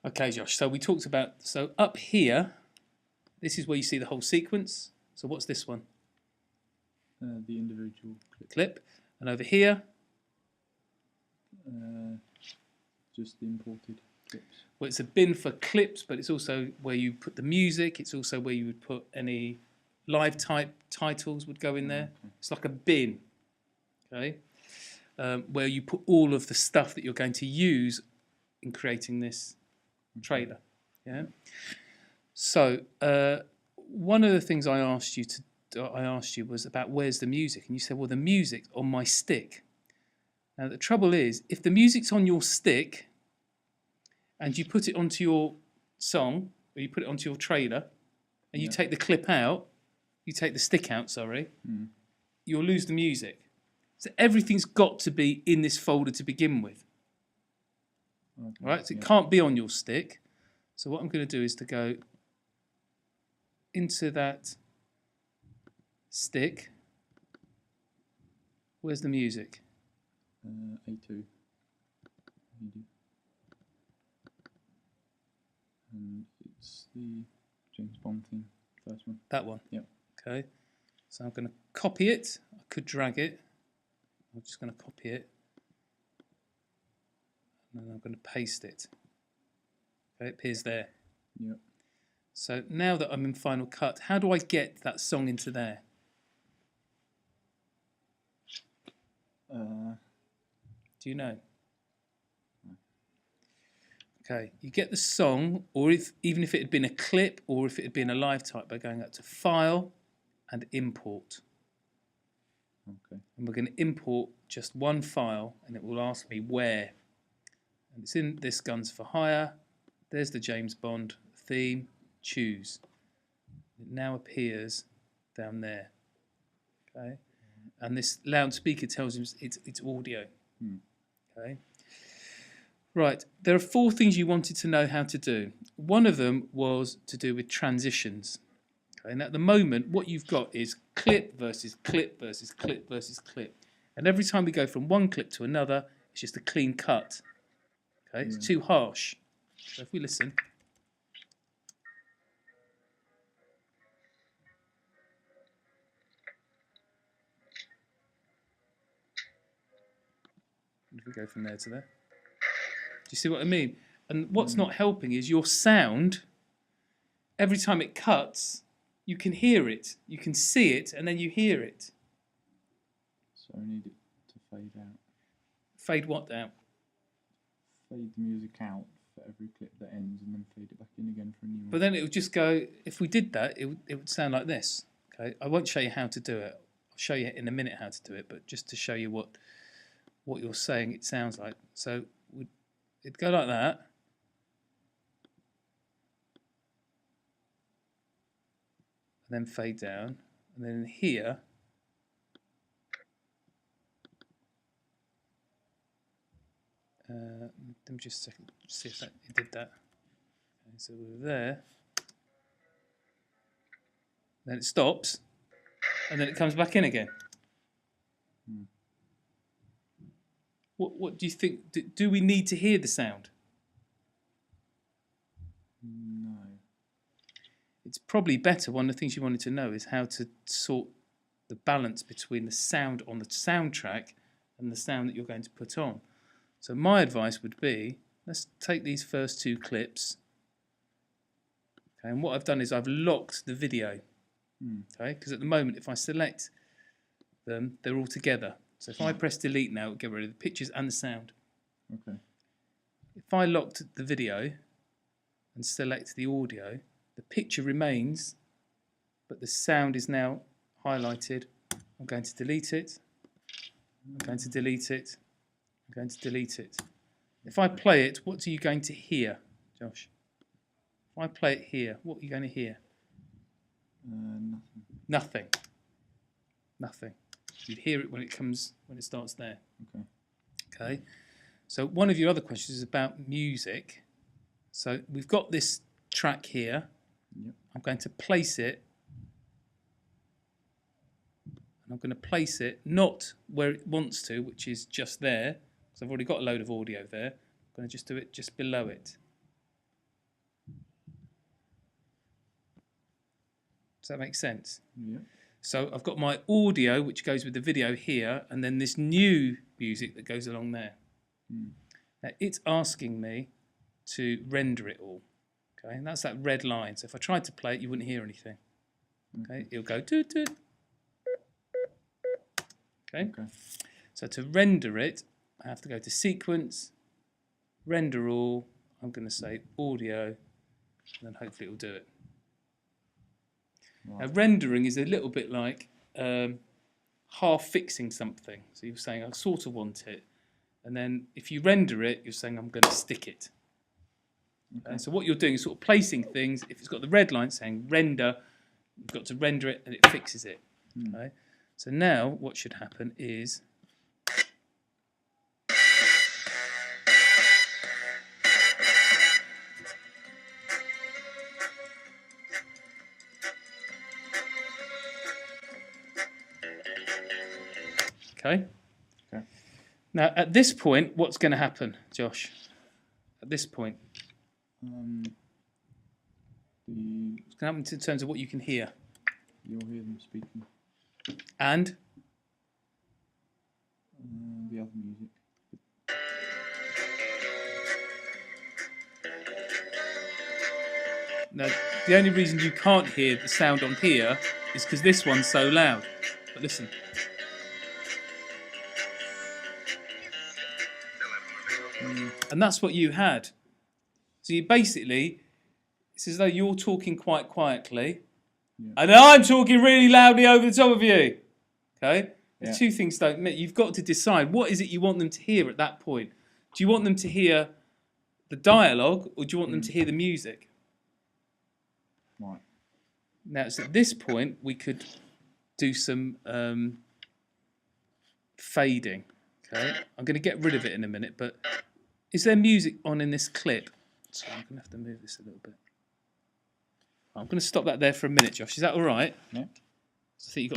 Okay, Josh, so we talked about, so up here, this is where you see the whole sequence. So what's this one? The individual Clip. And over here? Just the imported clips. Well, it's a bin for clips, but it's also where you put the music. It's also where you would put any live type titles would go in there. Okay. It's like a bin, okay, where you put all of the stuff that you're going to use in creating this trailer. Yeah. So one of the things I asked you was about where's the music, and you said, well, the music's on my stick. Now the trouble is, if the music's on your stick, and you put it onto your song, or you put it onto your trailer, and you take the clip out, you take the stick out, sorry, you'll lose the music. So everything's got to be in this folder to begin with. Okay. Right? So it can't be on your stick. So what I'm going to do is to go into that stick. Where's the music? A2. And it's the James Bond theme, first one. That one? Yep. Okay. So I'm going to copy it. I could drag it. I'm just going to copy it. And then I'm going to paste it. Okay, it appears there. Yep. So now that I'm in Final Cut, how do I get that song into there? Do you know? Okay, you get the song, or even if it had been a clip, or if it had been a live type, by going up to File and Import. Okay. And we're going to import just one file, and it will ask me where. And it's in this Guns for Hire. There's the James Bond theme. Choose. It now appears down there. Okay, and this loudspeaker tells him it's audio. Okay. Right, there are 4 things you wanted to know how to do. One of them was to do with transitions. Okay, and at the moment, what you've got is clip versus clip versus clip versus clip. And every time we go from one clip to another, it's just a clean cut. Okay, it's too harsh. So if we listen. If we go from there to there. Do you see what I mean? And what's not helping is your sound, every time it cuts, you can hear it, you can see it, and then you hear it. So I need it to fade out. Fade what out? Fade the music out for every clip that ends, and then fade it back in again for a new one. But then it would just go, if we did that, it would sound like this. Okay, I won't show you how to do it. I'll show you in a minute how to do it, but just to show you what you're saying it sounds like. So it'd go like that. And then fade down. And then here, let me just see if it did that. Okay, so we're there. Then it stops. And then it comes back in again. What do you think? Do we need to hear the sound? No. It's probably better. One of the things you wanted to know is how to sort the balance between the sound on the soundtrack and the sound that you're going to put on. So my advice would be, let's take these first 2 clips. Okay, and what I've done is I've locked the video. Okay, because at the moment, if I select them, they're all together. So if I press delete now, it'll get rid of the pictures and the sound. Okay. If I locked the video and select the audio, the picture remains, but the sound is now highlighted. I'm going to delete it. I'm going to delete it. I'm going to delete it. If I play it, what are you going to hear, Josh? If I play it here, what are you going to hear? Nothing. Nothing. Nothing. You'd hear it when it starts there. Okay. Okay. So one of your other questions is about music. So we've got this track here. Yep. I'm going to place it. And I'm going to place it not where it wants to, which is just there, because I've already got a load of audio there. I'm going to just do it just below it. Does that make sense? Yeah. So I've got my audio, which goes with the video here, and then this new music that goes along there. Now it's asking me to render it all. Okay, and that's that red line. So if I tried to play it, you wouldn't hear anything. Okay, it'll go toot toot. Okay. So to render it, I have to go to sequence, render all. I'm going to say audio, and then hopefully it will do it. Right. Now rendering is a little bit like half fixing something. So you're saying I sort of want it, and then if you render it, you're saying I'm going to stick it. Okay. So what you're doing is sort of placing things. If it's got the red line saying render, you've got to render it and it fixes it. Okay. So now what should happen is okay. Now at this point, what's going to happen, Josh? At this point, what's going to happen in terms of what you can hear? You'll hear them speaking. And the other music. now the only reason you can't hear the sound on here is because this one's so loud. But listen. And that's what you had. So you basically, it's as though you're talking quite quietly, and I'm talking really loudly over the top of you. Okay? The two things don't meet. You've got to decide what is it you want them to hear at that point. Do you want them to hear the dialogue, or do you want them to hear the music? Right. Now, so at this point, we could do some fading. Okay? I'm going to get rid of it in a minute, but is there music on in this clip? So I'm going to have to move this a little bit. I'm going to stop that there for a minute, Josh. Is that all right? Yeah. I think you've got